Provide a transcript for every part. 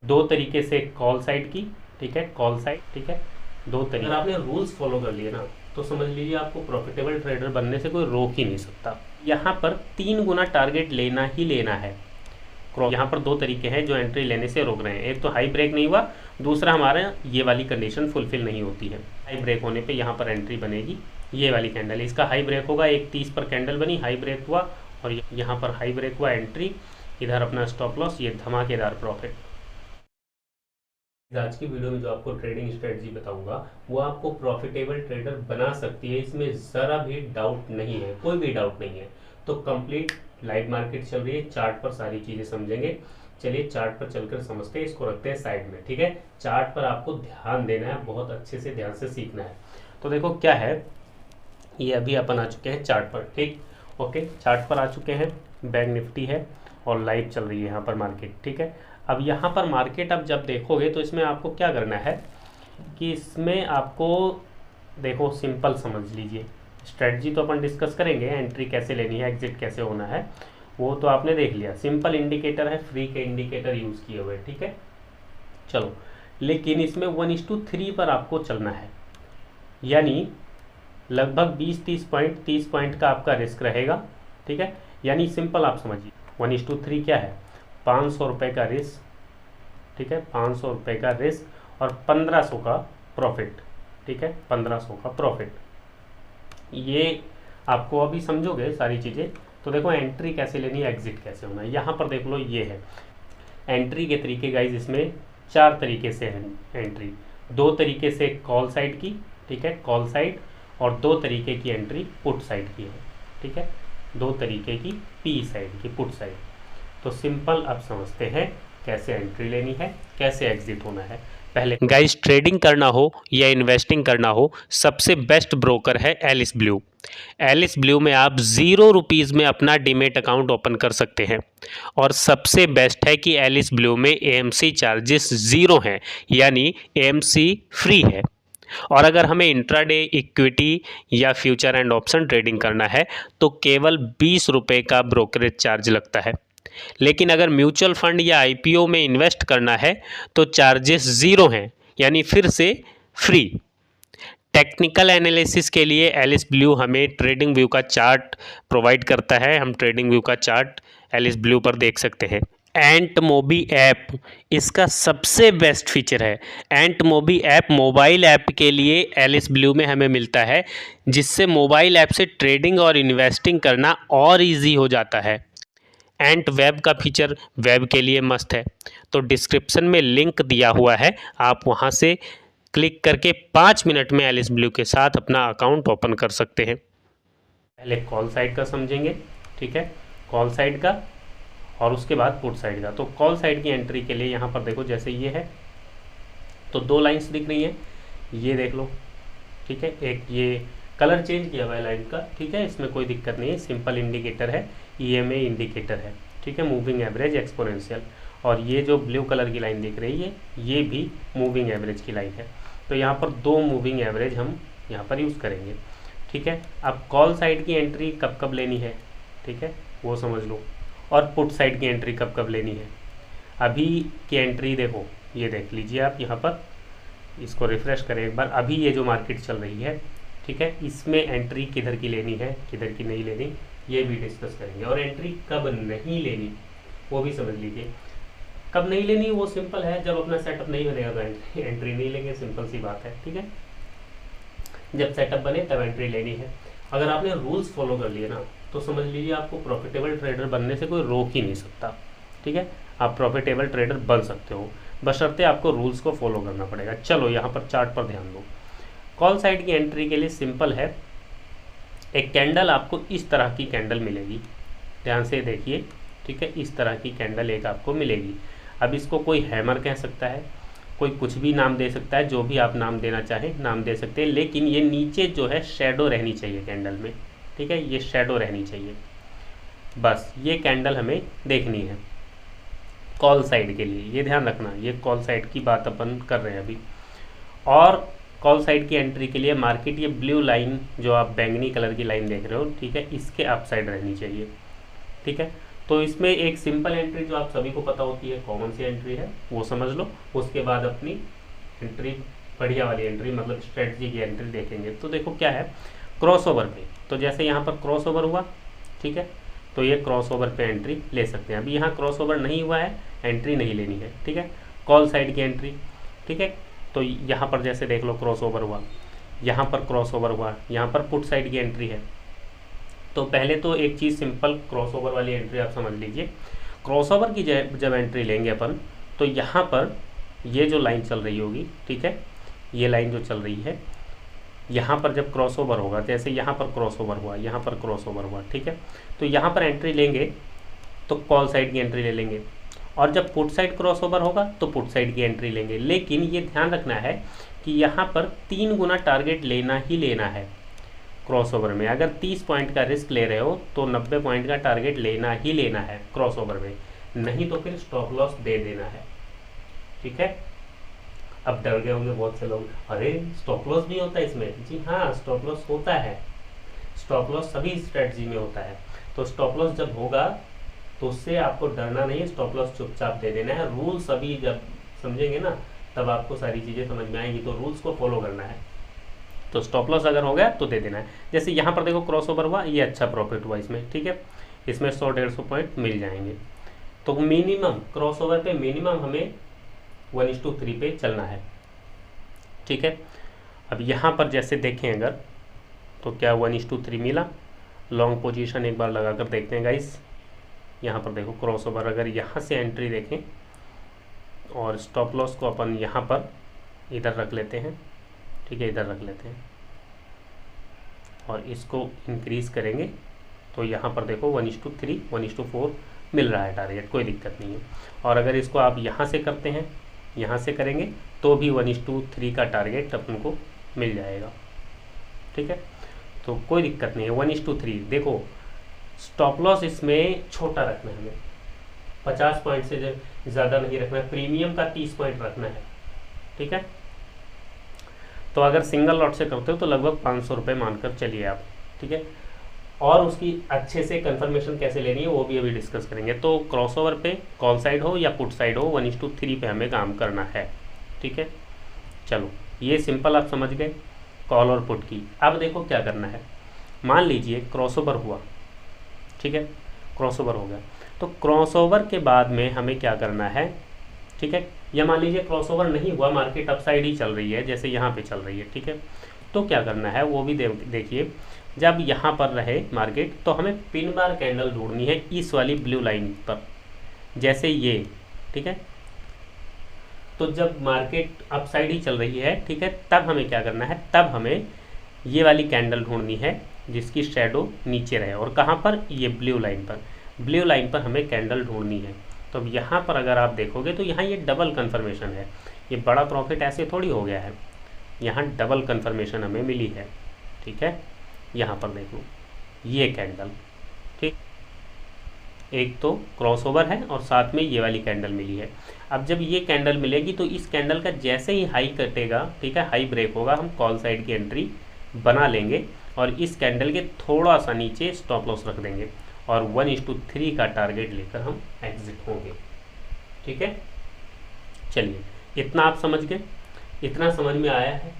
दो तरीके से कॉल साइड की, ठीक है, कॉल साइड, ठीक है, दो तरीके। अगर आपने रूल्स फॉलो कर लिए ना तो समझ लीजिए आपको प्रॉफिटेबल ट्रेडर बनने से कोई रोक ही नहीं सकता। यहाँ पर 3 गुना टारगेट लेना ही लेना है। यहाँ पर दो तरीके हैं जो एंट्री लेने से रोक रहे हैं। एक तो हाई ब्रेक नहीं हुआ, दूसरा हमारा ये वाली कंडीशन फुलफिल नहीं होती है। हाई ब्रेक होने पे यहाँ पर एंट्री बनेगी, ये वाली कैंडल, इसका हाई ब्रेक होगा, 1:30 पर कैंडल बनी, हाई ब्रेक हुआ और यहाँ पर हाई ब्रेक हुआ, एंट्री, इधर अपना स्टॉप लॉस, ये धमाकेदार प्रॉफिट। आज की वीडियो में जो आपको ट्रेडिंग स्ट्रेटजी बताऊंगा वो आपको प्रॉफिटेबल ट्रेडर बना सकती है, इसमें ज़रा भी डाउट नहीं है, कोई भी डाउट नहीं है। तो कंप्लीट लाइव मार्केट चल रही है, चार्ट पर सारी चीज़ें समझेंगे। चलिए चार्ट पर चलकर समझते हैं, इसको रखते हैं साइड में, ठीक है। चार्ट पर आपको ध्यान देना है, बहुत अच्छे से ध्यान से सीखना है। तो देखो क्या है, ये अभी अपन आ चुके हैं चार्ट पर, ठीक, ओके, चार्ट पर आ चुके हैं। बैंक निफ्टी है और लाइव चल रही है यहाँ पर मार्केट, ठीक है। अब यहाँ पर मार्केट अब जब देखोगे तो इसमें आपको क्या करना है कि इसमें आपको देखो सिंपल समझ लीजिए, स्ट्रेटजी तो अपन डिस्कस करेंगे, एंट्री कैसे लेनी है, एग्जिट कैसे होना है, वो तो आपने देख लिया। सिंपल इंडिकेटर है, फ्री के इंडिकेटर यूज़ किए हुए, ठीक है। चलो, लेकिन इसमें 1:3 पर आपको चलना है, यानी लगभग 20-30 पॉइंट का आपका रिस्क रहेगा, ठीक है। यानी सिंपल आप समझिए 1:3 क्या है, 500 रुपये का रिस्क, ठीक है, 500 रुपये का रिस्क और 1500 का प्रॉफिट, ठीक है, 1500 का प्रॉफिट। ये आपको अभी समझोगे सारी चीज़ें। तो देखो एंट्री कैसे लेनी है, एग्जिट कैसे होना है, यहाँ पर देख लो, ये है एंट्री के तरीके गाइज। इसमें 4 तरीके से है एंट्री, 2 तरीके से कॉल साइड की, ठीक है, कॉल साइड, और 2 तरीके की एंट्री पुट साइड की है, ठीक है, 2 तरीके की पी साइड की, पुट साइड। तो सिंपल अब समझते हैं कैसे एंट्री लेनी है, कैसे एग्जिट होना है। पहले गाइस, ट्रेडिंग करना हो या इन्वेस्टिंग करना हो, सबसे बेस्ट ब्रोकर है एलिस ब्लू। एलिस ब्लू में आप 0 रुपीज़ में अपना डीमेट अकाउंट ओपन कर सकते हैं। और सबसे बेस्ट है कि एलिस ब्लू में एएमसी चार्जेस 0 हैं, यानी एएमसी फ्री है। और अगर हमें इंट्राडे इक्विटी या फ्यूचर एंड ऑप्शन ट्रेडिंग करना है तो केवल 20 रुपये का ब्रोकरेज चार्ज लगता है। लेकिन अगर म्यूचुअल फंड या आईपीओ में इन्वेस्ट करना है तो चार्जेस 0 हैं, यानी फिर से फ्री। टेक्निकल एनालिसिस के लिए एलिस ब्लू हमें ट्रेडिंग व्यू का चार्ट प्रोवाइड करता है। हम ट्रेडिंग व्यू का चार्ट एलिस ब्लू पर देख सकते हैं। एंट मोबी ऐप इसका सबसे बेस्ट फीचर है। एंट मोबी ऐप मोबाइल ऐप के लिए एलिस ब्लू में हमें मिलता है, जिससे मोबाइल ऐप से ट्रेडिंग और इन्वेस्टिंग करना और इजी हो जाता है। एंट वेब का फीचर वेब के लिए मस्त है। तो डिस्क्रिप्शन में लिंक दिया हुआ है, आप वहां से क्लिक करके 5 मिनट में एलिस ब्लू के साथ अपना अकाउंट ओपन कर सकते हैं। पहले कॉल साइड का समझेंगे, ठीक है, कॉल साइड का, और उसके बाद पुट साइड का। तो कॉल साइड की एंट्री के लिए यहाँ पर देखो, जैसे ये है तो 2 लाइंस दिख रही हैं, ये देख लो, ठीक है। एक ये कलर चेंज किया हुआ है लाइन का, ठीक है, इसमें कोई दिक्कत नहीं है, सिंपल इंडिकेटर है, ईएमए इंडिकेटर है, ठीक है, मूविंग एवरेज एक्सपोनेंशियल। और ये जो ब्लू कलर की लाइन दिख रही है ये भी मूविंग एवरेज की लाइन है। तो यहाँ पर 2 मूविंग एवरेज हम यहाँ पर यूज़ करेंगे, ठीक है। अब कॉल साइड की एंट्री कब कब लेनी है, ठीक है, वो समझ लो। और पुट साइड की एंट्री कब कब लेनी है। अभी की एंट्री देखो, ये देख लीजिए आप, यहाँ पर इसको रिफ्रेश करें एक बार। अभी ये जो मार्केट चल रही है, ठीक है, इसमें एंट्री किधर की लेनी है, किधर की नहीं लेनी, ये भी डिस्कस करेंगे। और एंट्री कब नहीं लेनी वो भी समझ लीजिए। कब नहीं लेनी वो सिंपल है, जब अपना सेटअप नहीं बनेगा तो एंट्री नहीं लेंगे, सिंपल सी बात है, ठीक है। जब सेटअप बने तब एंट्री लेनी है। अगर आपने रूल्स फॉलो कर लिए ना तो समझ लीजिए आपको प्रॉफिटेबल ट्रेडर बनने से कोई रोक ही नहीं सकता, ठीक है। आप प्रॉफिटेबल ट्रेडर बन सकते हो, बशर्ते आपको रूल्स को फॉलो करना पड़ेगा। चलो यहाँ पर चार्ट पर ध्यान दो। कॉल साइड की एंट्री के लिए सिंपल है, एक कैंडल आपको इस तरह की कैंडल मिलेगी, ध्यान से देखिए, ठीक है, इस तरह की कैंडल एक आपको मिलेगी। अब इसको कोई हैमर कह सकता है, कोई कुछ भी नाम दे सकता है, जो भी आप नाम देना चाहें नाम दे सकते हैं, लेकिन ये नीचे जो है शैडो रहनी चाहिए कैंडल में, ठीक है, ये शैडो रहनी चाहिए, बस ये कैंडल हमें देखनी है कॉल साइड के लिए, ये ध्यान रखना, ये कॉल साइड की बात अपन कर रहे हैं अभी। और कॉल साइड की एंट्री के लिए मार्केट, ये ब्लू लाइन जो आप बैंगनी कलर की लाइन देख रहे हो, ठीक है, इसके अप साइड रहनी चाहिए, ठीक है। तो इसमें एक सिंपल एंट्री जो आप सभी को पता होती है, कॉमन सी एंट्री है, वो समझ लो। उसके बाद अपनी एंट्री, बढ़िया वाली एंट्री, मतलब स्ट्रेटजी की एंट्री देखेंगे। तो देखो क्या है, क्रॉसओवर पे, तो जैसे यहाँ पर क्रॉसओवर हुआ, ठीक है, तो ये क्रॉसओवर पे एंट्री ले सकते हैं। अभी यहाँ क्रॉसओवर नहीं हुआ है, एंट्री नहीं लेनी है, ठीक है। कॉल साइड की एंट्री, ठीक है, तो यहाँ पर जैसे देख लो क्रॉसओवर हुआ, यहाँ पर क्रॉसओवर हुआ, यहाँ पर पुट साइड की एंट्री है। तो पहले तो एक चीज़ सिंपल क्रॉसओवर वाली एंट्री आप समझ लीजिए। क्रॉसओवर की जब एंट्री लेंगे अपन, तो यहाँ पर ये जो लाइन चल रही होगी, ठीक है, ये लाइन जो चल रही है, यहाँ पर जब क्रॉसओवर होगा, जैसे यहाँ पर क्रॉसओवर हुआ, यहाँ पर क्रॉसओवर हुआ, ठीक है, तो यहाँ पर एंट्री लेंगे तो कॉल साइड की एंट्री ले लेंगे, और जब पुट साइड क्रॉसओवर होगा तो पुट साइड की एंट्री लेंगे। लेकिन ये ध्यान रखना है कि यहाँ पर 3 गुना टारगेट लेना ही लेना है क्रॉसओवर में। अगर 30 पॉइंट का रिस्क ले रहे हो तो 90 पॉइंट का टारगेट लेना ही लेना है क्रॉसओवर में, नहीं तो फिर स्टॉप लॉस दे देना है, ठीक है। अब डर गए होंगे बहुत से लोग, अरे स्टॉप लॉस भी होता है इसमें? जी हाँ, स्टॉप लॉस होता है। स्टॉप लॉस सभी स्ट्रेटजी में होता है। तो स्टॉप लॉस जब होगा तो उससे आपको डरना नहीं है, स्टॉप लॉस चुपचाप दे देना है। रूल सभी जब समझेंगे ना, तब आपको सारी चीज़ें समझ में आएंगी। तो रूल्स को फॉलो करना है। तो स्टॉप लॉस अगर हो गया तो दे देना है। जैसे यहाँ पर देखो क्रॉसओवर हुआ, ये अच्छा प्रॉफिट हुआ इसमें, ठीक है, इसमें 100-150 पॉइंट मिल जाएंगे। तो मिनिमम क्रॉसओवर पे मिनिमम हमें 1:3 पे चलना है, ठीक है। अब यहाँ पर जैसे देखें अगर, तो क्या 1:3 मिला। लॉन्ग पोजीशन एक बार लगा कर देखते हैं गाइस। यहाँ पर देखो क्रॉसओवर, अगर यहाँ से एंट्री देखें और स्टॉप लॉस को अपन यहाँ पर इधर रख लेते हैं, ठीक है, इधर रख लेते हैं और इसको इंक्रीज़ करेंगे, तो यहाँ पर देखो 1:3, 1:4 मिल रहा है टारगेट, कोई दिक्कत नहीं है। और अगर इसको आप यहाँ से करते हैं, यहाँ से करेंगे तो भी 1:3 का टारगेट अपन को मिल जाएगा, ठीक है। तो कोई दिक्कत नहीं है, 1:3। देखो स्टॉप लॉस इसमें छोटा रखना है हमें, 50 पॉइंट से ज़्यादा नहीं रखना है, प्रीमियम का 30 पॉइंट रखना है, ठीक है। तो अगर सिंगल लॉट से करते हो तो लगभग 500 रुपये मानकर चलिए आप, ठीक है। और उसकी अच्छे से कंफर्मेशन कैसे लेनी है वो भी अभी डिस्कस करेंगे। तो क्रॉसओवर पे कॉल साइड हो या पुट साइड हो, 1:3 पे हमें काम करना है, ठीक है। चलो ये सिंपल आप समझ गए कॉल और पुट की। अब देखो क्या करना है। मान लीजिए क्रॉसओवर हुआ, ठीक है, क्रॉसओवर हो गया, तो क्रॉसओवर के बाद में हमें क्या करना है, ठीक है। या मान लीजिए क्रॉसओवर नहीं हुआ, मार्केट अपसाइड ही चल रही है, जैसे यहाँ पे चल रही है, ठीक है। तो क्या करना है वो भी देखिए। जब यहाँ पर रहे मार्केट तो हमें पिन बार कैंडल ढूंढनी है इस वाली ब्लू लाइन पर, जैसे ये, ठीक है। तो जब मार्केट अपसाइड ही चल रही है, ठीक है, तब हमें क्या करना है, तब हमें ये वाली कैंडल ढूंढनी है जिसकी शेडो नीचे रहे। और कहाँ पर, ये ब्लू लाइन पर, ब्लू लाइन पर हमें कैंडल ढूंढनी है। तो अब यहाँ पर अगर आप देखोगे तो यहाँ ये डबल कन्फर्मेशन है। ये बड़ा प्रॉफिट ऐसे थोड़ी हो गया है, यहाँ डबल कन्फर्मेशन हमें मिली है, ठीक है। यहाँ पर देख लो ये कैंडल, ठीक, एक तो क्रॉसओवर है और साथ में ये वाली कैंडल मिली है। अब जब ये कैंडल मिलेगी तो इस कैंडल का जैसे ही हाई कटेगा, ठीक है, हाई ब्रेक होगा, हम कॉल साइड की एंट्री बना लेंगे और इस कैंडल के थोड़ा सा नीचे स्टॉप लॉस रख देंगे और 1:3 का टारगेट लेकर हम एग्जिट होंगे, ठीक है। चलिए इतना आप समझ गए, इतना समझ में आया है,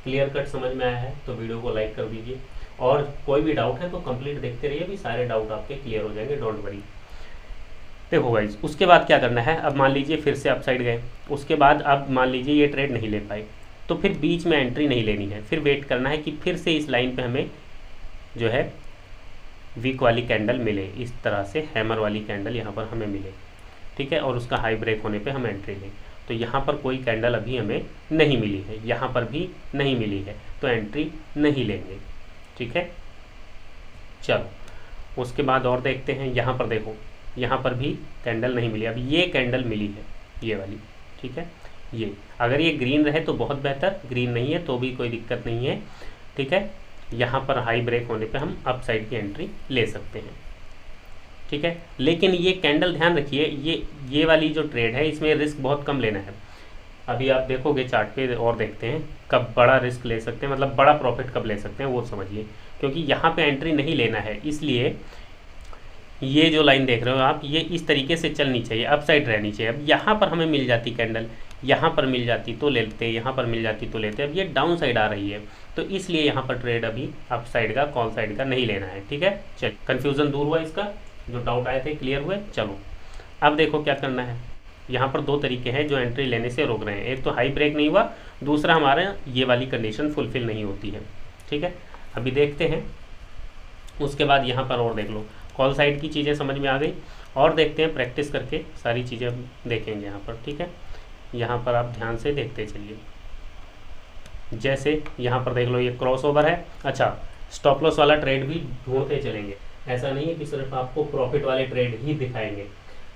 क्लियर कट समझ में आया है तो वीडियो को लाइक कर दीजिए। और कोई भी डाउट है तो कंप्लीट देखते रहिए, भी सारे डाउट आपके क्लियर हो जाएंगे, डोंट वरी। देखो गाइस, उसके बाद क्या करना है। अब मान लीजिए फिर से अपसाइड गए, उसके बाद अब मान लीजिए ये ट्रेड नहीं ले पाए, तो फिर बीच में एंट्री नहीं लेनी है, फिर वेट करना है कि फिर से इस लाइन पे हमें जो है वीक वाली कैंडल मिले, इस तरह से हैमर वाली कैंडल यहाँ पर हमें मिले, ठीक है, और उसका हाई ब्रेक होने पे हम एंट्री लें। तो यहाँ पर कोई कैंडल अभी हमें नहीं मिली है, यहाँ पर भी नहीं मिली है, तो एंट्री नहीं लेंगे, ठीक है। चलो उसके बाद और देखते हैं। यहाँ पर देखो, यहाँ पर भी कैंडल नहीं मिली, अब ये कैंडल मिली है, ये वाली, ठीक है। ये अगर ये ग्रीन रहे तो बहुत बेहतर, ग्रीन नहीं है तो भी कोई दिक्कत नहीं है, ठीक है। यहाँ पर हाई ब्रेक होने पे हम अप साइड की एंट्री ले सकते हैं, ठीक है। लेकिन ये कैंडल ध्यान रखिए, ये वाली जो ट्रेड है इसमें रिस्क बहुत कम लेना है। अभी आप देखोगे चार्ट पे और देखते हैं कब बड़ा रिस्क ले सकते हैं, मतलब बड़ा प्रॉफिट कब ले सकते हैं वो समझिए। क्योंकि यहाँ पे एंट्री नहीं लेना है, इसलिए ये जो लाइन देख रहे हो आप, ये इस तरीके से चलनी चाहिए, अप साइड रहनी चाहिए। अब यहाँ पर हमें मिल जाती कैंडल, यहाँ पर मिल जाती तो लेते, यहाँ पर मिल जाती तो लेते। अब ये डाउन साइड आ रही है, तो इसलिए यहाँ पर ट्रेड अभी अप साइड का, कॉल साइड का नहीं लेना है। ठीक है, चलिए कन्फ्यूज़न दूर हुआ, इसका जो डाउट आए थे क्लियर हुए। चलो अब देखो क्या करना है। यहाँ पर दो तरीके हैं जो एंट्री लेने से रोक रहे हैं। एक तो हाई ब्रेक नहीं हुआ, दूसरा हमारे ये वाली कंडीशन फुलफिल नहीं होती है। ठीक है, अभी देखते हैं। उसके बाद यहाँ पर और देख लो, कॉल साइड की चीज़ें समझ में आ गई। और देखते हैं, प्रैक्टिस करके सारी चीज़ें हम देखेंगे यहाँ पर। ठीक है, यहाँ पर आप ध्यान से देखते चलिए। जैसे यहाँ पर देख लो, ये क्रॉस ओवर है। अच्छा, स्टॉप लॉस वाला ट्रेड भी ढूंढते चलेंगे। ऐसा नहीं है कि सिर्फ आपको प्रॉफिट वाले ट्रेड ही दिखाएंगे,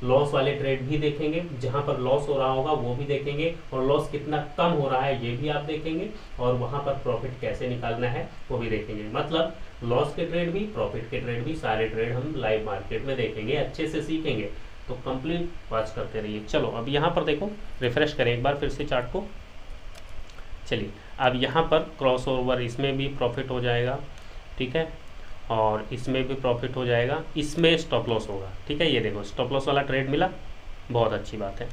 लॉस वाले ट्रेड भी देखेंगे। जहाँ पर लॉस हो रहा होगा वो भी देखेंगे, और लॉस कितना कम हो रहा है ये भी आप देखेंगे, और वहाँ पर प्रॉफिट कैसे निकालना है वो भी देखेंगे। मतलब लॉस के ट्रेड भी, प्रॉफिट के ट्रेड भी, सारे ट्रेड हम लाइव मार्केट में देखेंगे, अच्छे से सीखेंगे। तो कंप्लीट वॉच करते रहिए। चलो अब यहाँ पर देखो, रिफ्रेश करें एक बार फिर से चार्ट को। चलिए अब यहाँ पर क्रॉस ओवर, इसमें भी प्रॉफिट हो जाएगा। ठीक है, और इसमें भी प्रॉफिट हो जाएगा, इसमें स्टॉप लॉस होगा। ठीक है, ये देखो स्टॉप लॉस वाला ट्रेड मिला, बहुत अच्छी बात है।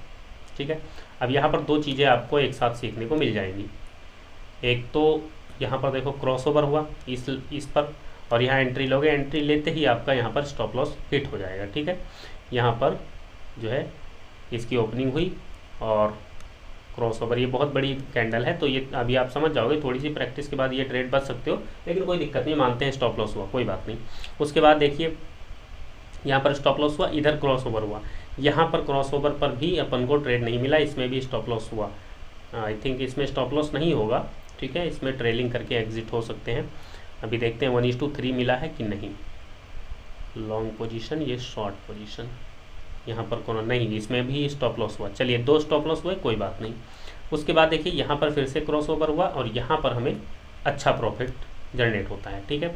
ठीक है, अब यहाँ पर दो चीज़ें आपको एक साथ सीखने को मिल जाएंगी। एक तो यहाँ पर देखो क्रॉस ओवर हुआ इस पर, और यहाँ एंट्री लोगे, एंट्री लेते ही आपका यहाँ पर स्टॉप लॉस हिट हो जाएगा। ठीक है, यहाँ पर जो है इसकी ओपनिंग हुई और क्रॉस ओवर, ये बहुत बड़ी कैंडल है, तो ये अभी आप समझ जाओगे। थोड़ी सी प्रैक्टिस के बाद ये ट्रेड बच सकते हो, लेकिन कोई दिक्कत नहीं, मानते हैं स्टॉप लॉस हुआ, कोई बात नहीं। उसके बाद देखिए यहाँ पर स्टॉप लॉस हुआ, इधर क्रॉस ओवर हुआ, यहाँ पर क्रॉस ओवर पर भी अपन को ट्रेड नहीं मिला, इसमें भी स्टॉप लॉस हुआ। आई थिंक इसमें स्टॉप लॉस नहीं होगा। ठीक है, इसमें ट्रेलिंग करके एग्जिट हो सकते हैं। अभी देखते हैं 1:3 मिला है कि नहीं। लॉन्ग पोजीशन, ये शॉर्ट पोजीशन, यहाँ पर कौन नहीं, इसमें भी स्टॉप लॉस हुआ। चलिए दो स्टॉप लॉस हुए, कोई बात नहीं। उसके बाद देखिए यहाँ पर फिर से क्रॉस ओवर हुआ, और यहाँ पर हमें अच्छा प्रॉफिट जनरेट होता है। ठीक है,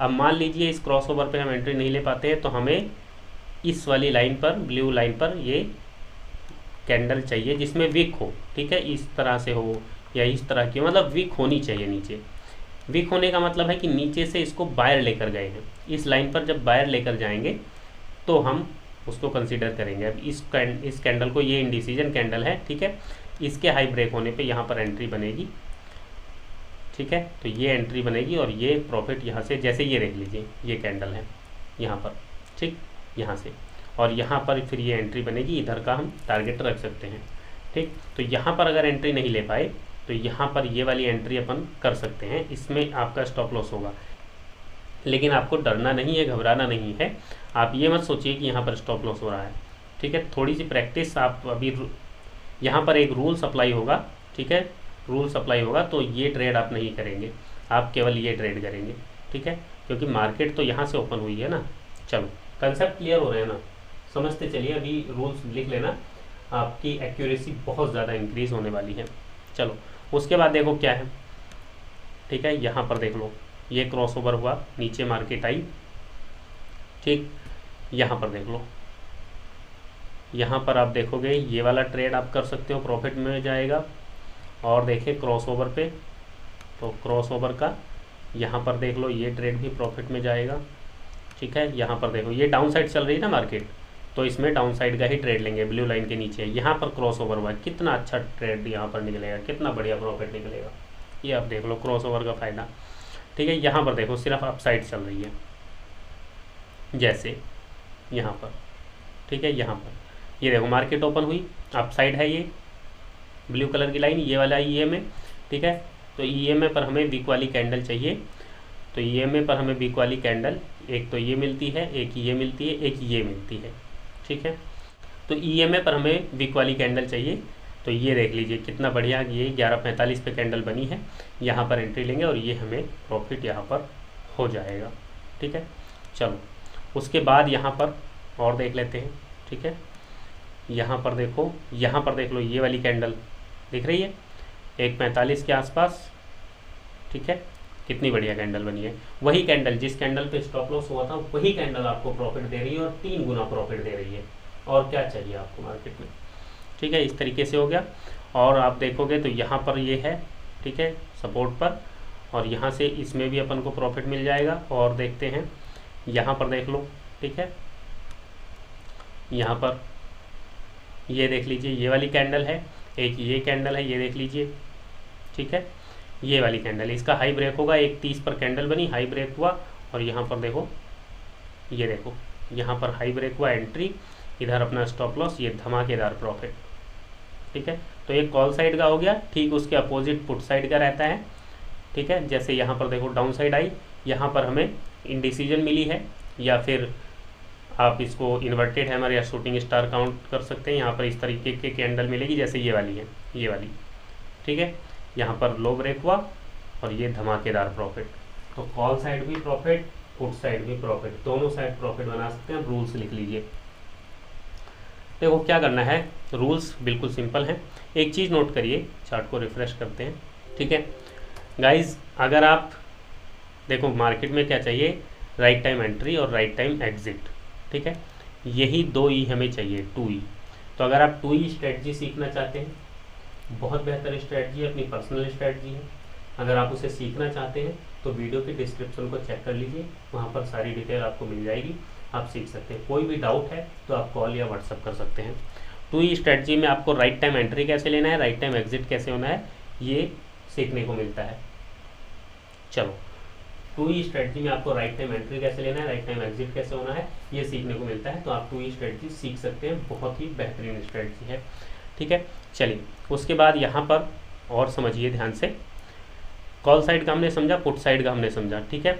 अब मान लीजिए इस क्रॉस ओवर पे हम एंट्री नहीं ले पाते हैं, तो हमें इस वाली लाइन पर, ब्लू लाइन पर ये कैंडल चाहिए जिसमें विक हो। ठीक है, इस तरह से हो या इस तरह की, मतलब विक होनी चाहिए नीचे। विक होने का मतलब है कि नीचे से इसको बायर लेकर गए हैं, इस लाइन पर जब बायर लेकर जाएंगे तो हम उसको कंसीडर करेंगे। अब इस कैंडल को, ये इंडिसीजन कैंडल है। ठीक है, इसके हाई ब्रेक होने पे यहाँ पर एंट्री बनेगी। ठीक है, तो ये एंट्री बनेगी और ये प्रॉफिट यहाँ से, जैसे ये देख लीजिए ये कैंडल है यहाँ पर, ठीक, यहाँ से, और यहाँ पर फिर ये एंट्री बनेगी, इधर का हम टारगेट रख सकते हैं। ठीक, तो यहाँ पर अगर एंट्री नहीं ले पाए तो यहाँ पर ये वाली एंट्री अपन कर सकते हैं, इसमें आपका स्टॉप लॉस होगा। लेकिन आपको डरना नहीं है, घबराना नहीं है। आप ये मत सोचिए कि यहाँ पर स्टॉप लॉस हो रहा है। ठीक है, थोड़ी सी प्रैक्टिस, आप अभी यहाँ पर एक रूल सप्लाई होगा। ठीक है, रूल सप्लाई होगा, तो ये ट्रेड आप नहीं करेंगे, आप केवल ये ट्रेड करेंगे। ठीक है, क्योंकि मार्केट तो यहाँ से ओपन हुई है ना। चलो कंसेप्ट क्लियर हो रहे हैं ना, समझते चलिए। अभी रूल्स लिख लेना, आपकी एक्यूरेसी बहुत ज़्यादा इंक्रीज होने वाली है। चलो उसके बाद देखो क्या है। ठीक है, यहाँ पर देख लो, ये क्रॉस ओवर हुआ, नीचे मार्केट आई। ठीक, यहाँ पर देख लो, यहाँ पर आप देखोगे ये वाला ट्रेड आप कर सकते हो, प्रॉफिट में जाएगा। और देखें क्रॉस ओवर पे, तो क्रॉस ओवर का यहाँ पर देख लो, ये ट्रेड भी प्रॉफिट में जाएगा। ठीक है, यहाँ पर देखो ये डाउन साइड चल रही है ना मार्केट, तो इसमें डाउन साइड का ही ट्रेड लेंगे, ब्लू लाइन के नीचे। यहाँ पर क्रॉस ओवर हुआ, कितना अच्छा ट्रेड यहाँ पर निकलेगा, कितना बढ़िया प्रॉफिट निकलेगा, ये आप देख लो क्रॉस ओवर का फ़ायदा। ठीक है, यहाँ पर देखो सिर्फ अप साइड चल रही है, जैसे यहाँ पर। ठीक है, यहाँ पर ये देखो मार्केट ओपन हुई, अप साइड है ये ब्लू कलर की लाइन, ये वाला EMA। ठीक है, तो EMA पर हमें वीक वाली कैंडल चाहिए, तो EMA पर हमें वीक वाली कैंडल, एक तो ये मिलती है, एक ये मिलती है, एक ये मिलती है। ठीक है, तो EMA पर हमें वीक वाली कैंडल चाहिए, तो ये देख लीजिए कितना बढ़िया, ये 11:45 पे कैंडल बनी है, यहाँ पर एंट्री लेंगे और ये हमें प्रॉफिट यहाँ पर हो जाएगा। ठीक है, चलो उसके बाद यहाँ पर और देख लेते हैं। ठीक है, यहाँ पर देखो, यहाँ पर देख लो, ये वाली कैंडल दिख रही है 1:45 के आसपास। ठीक है, कितनी बढ़िया कैंडल बनी है, वही कैंडल जिस कैंडल पे स्टॉप लॉस हुआ था, वही कैंडल आपको प्रॉफिट दे रही है, और 3 गुना प्रॉफिट दे रही है। और क्या चाहिए आपको मार्केट में। ठीक है, इस तरीके से हो गया। और आप देखोगे तो यहाँ पर ये है, ठीक है, सपोर्ट पर, और यहाँ से इसमें भी अपन को प्रॉफिट मिल जाएगा। और देखते हैं यहाँ पर देख लो, ठीक है, यहाँ पर ये देख लीजिए, ये वाली कैंडल है, एक ये कैंडल है, ये देख लीजिए, ठीक है, ये वाली कैंडल है, इसका हाई ब्रेक होगा, एक 30 पर कैंडल बनी, हाई ब्रेक हुआ, और यहाँ पर देखो, ये देखो यहाँ पर हाई ब्रेक हुआ, एंट्री, इधर अपना स्टॉप लॉस, ये धमाकेदार प्रॉफिट, ठीक है। तो ये कॉल साइड का हो गया। ठीक उसके अपोजिट पुट साइड का रहता है, ठीक है। जैसे यहाँ पर देखो डाउन साइड आई, यहाँ पर हमें इंडिसीजन मिली है, या फिर आप इसको इन्वर्टेड हैमर या शूटिंग स्टार काउंट कर सकते हैं। यहाँ पर इस तरीके के कैंडल मिलेगी, जैसे ये वाली है, ये वाली, ठीक है। यहाँ पर लो ब्रेक हुआ और ये धमाकेदार प्रॉफिट। तो कॉल साइड भी प्रॉफिट, पुट साइड भी प्रॉफिट, दोनों साइड प्रॉफिट बना सकते हैं। रूल्स लिख लीजिए। देखो क्या करना है, रूल्स बिल्कुल सिंपल हैं। एक चीज़ नोट करिए, चार्ट को रिफ्रेश करते हैं, ठीक है गाइज। अगर आप देखो मार्केट में क्या चाहिए, राइट टाइम एंट्री और राइट टाइम एग्जिट, ठीक है। यही 2 ई हमें चाहिए, 2 ई। तो अगर आप 2 ई स्ट्रेटजी सीखना चाहते हैं, बहुत बेहतर स्ट्रेटजी है, अपनी पर्सनल स्ट्रेटजी है। अगर आप उसे सीखना चाहते हैं तो वीडियो के डिस्क्रिप्शन को चेक कर लीजिए, वहाँ पर सारी डिटेल आपको मिल जाएगी, आप सीख सकते हैं। कोई भी डाउट है तो आप कॉल या व्हाट्सअप कर सकते हैं। 2 ई स्ट्रेटजी में आपको राइट टाइम एंट्री कैसे लेना है, राइट टाइम एग्जिट कैसे होना है, ये सीखने को मिलता है। चलो, 2 ई स्ट्रेटजी में आपको राइट टाइम एंट्री कैसे लेना है, राइट टाइम एग्जिट कैसे होना है, ये सीखने को मिलता है। तो आप 2 ई स्ट्रेटजी सीख सकते हैं, बहुत ही बेहतरीन स्ट्रेटजी है, ठीक है। चलिए, उसके बाद यहाँ पर और समझिए ध्यान से, कॉल साइड का हमने समझा, पुट साइड का हमने समझा, ठीक है।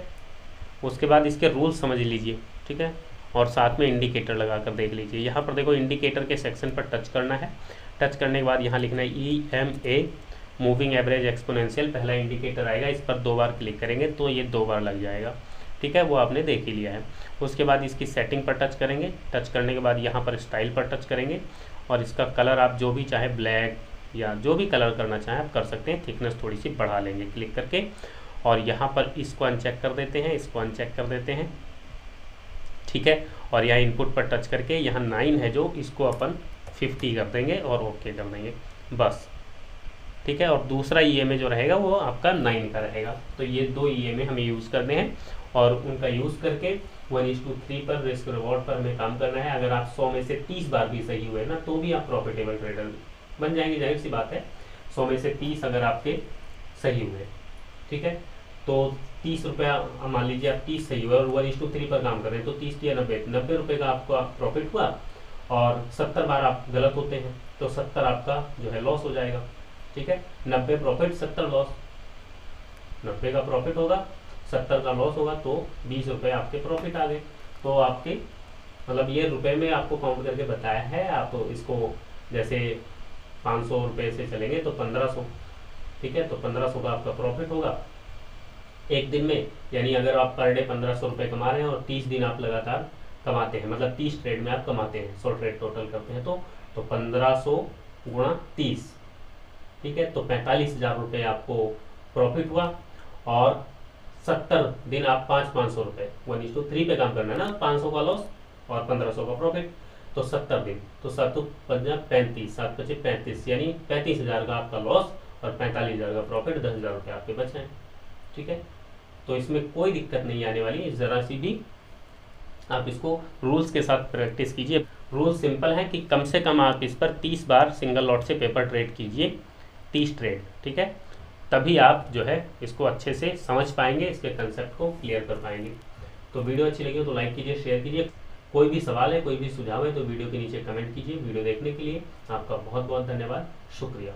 उसके बाद इसके रूल्स समझ लीजिए, ठीक है, और साथ में इंडिकेटर लगा कर देख लीजिए। यहाँ पर देखो इंडिकेटर के सेक्शन पर टच करना है, टच करने के बाद यहाँ लिखना है EMA, मूविंग एवरेज एक्सपोनेंशियल, पहला इंडिकेटर आएगा, इस पर 2 बार क्लिक करेंगे तो ये 2 बार लग जाएगा, ठीक है, वो आपने देख ही लिया है। उसके बाद इसकी सेटिंग पर टच करेंगे, टच करने के बाद यहाँ पर स्टाइल पर टच करेंगे, और इसका कलर आप जो भी चाहे, ब्लैक या जो भी कलर करना चाहें आप कर सकते हैं। थिकनेस थोड़ी सी बढ़ा लेंगे क्लिक करके, और यहाँ पर इसको अनचेक कर देते हैं, इसको अनचेक कर देते हैं, ठीक है। और यहाँ इनपुट पर टच करके यहाँ 9 है जो, इसको अपन 50 कर देंगे और ओके कर देंगे, बस, ठीक है। और दूसरा EMA जो रहेगा वो आपका 9 का रहेगा। तो ये 2 EMA हमें यूज़ करने हैं, और उनका यूज़ करके 1:3 पर रिस्क रिवॉर्ड पर हमें काम करना है। अगर आप 100 में से 30 बार भी सही हुए ना, तो भी आप प्रॉफिटेबल ट्रेडर बन जाएंगे, जाहिर सी बात है। 100 में से 30 अगर आपके सही हुए, ठीक है, तो 30 रुपया मान लीजिए आप 30 सही हुए और 1:3 पर काम कर रहे हैं, तो 30 या 90 रुपये का आपको प्रॉफिट हुआ, और 70 बार आप गलत होते हैं तो 70 आपका जो है लॉस हो जाएगा, ठीक है। 90 प्रॉफिट 70 लॉस, 90 का प्रॉफिट होगा 70 का लॉस होगा, तो 20 रुपये आपके प्रॉफिट आ गए। तो आपके मतलब ये रुपए में आपको काउंट करके बताया है। आप इसको जैसे 500 रुपये से चलेंगे तो 1500, ठीक है, तो 1500 का आपका प्रॉफिट होगा एक दिन में। यानी अगर आप पर डे 1500 रुपये कमा रहे हैं और 30 दिन आप लगातार कमाते हैं, मतलब 30 ट्रेड में आप कमाते हैं, 100 ट्रेड टोटल करते हैं, तो 1500 गुणा 30, ठीक है, तो 45,000 रुपये आपको प्रॉफिट हुआ। और 70 दिन आप 500 रुपये, 1:3 पे काम करना है ना, 500 का लॉस और 1500 का प्रॉफिट, तो 70 दिन, तो 7 5 35, 7 5 35, यानी 35,000 का आपका लॉस और 45,000 का प्रॉफिट, 10,000 रुपये आपके बच हैं, ठीक है। तो इसमें कोई दिक्कत नहीं आने वाली, ज़रा सी भी। आप इसको रूल्स के साथ प्रैक्टिस कीजिए। रूल सिंपल है कि कम से कम आप इस पर 30 बार सिंगल लॉट से पेपर ट्रेड कीजिए, 30 ट्रेड, ठीक है, तभी आप जो है इसको अच्छे से समझ पाएंगे, इसके कंसेप्ट को क्लियर कर पाएंगे। तो वीडियो अच्छी लगी हो तो लाइक कीजिए, शेयर कीजिए। कोई भी सवाल है, कोई भी सुझाव है तो वीडियो के नीचे कमेंट कीजिए। वीडियो देखने के लिए आपका बहुत बहुत धन्यवाद, शुक्रिया।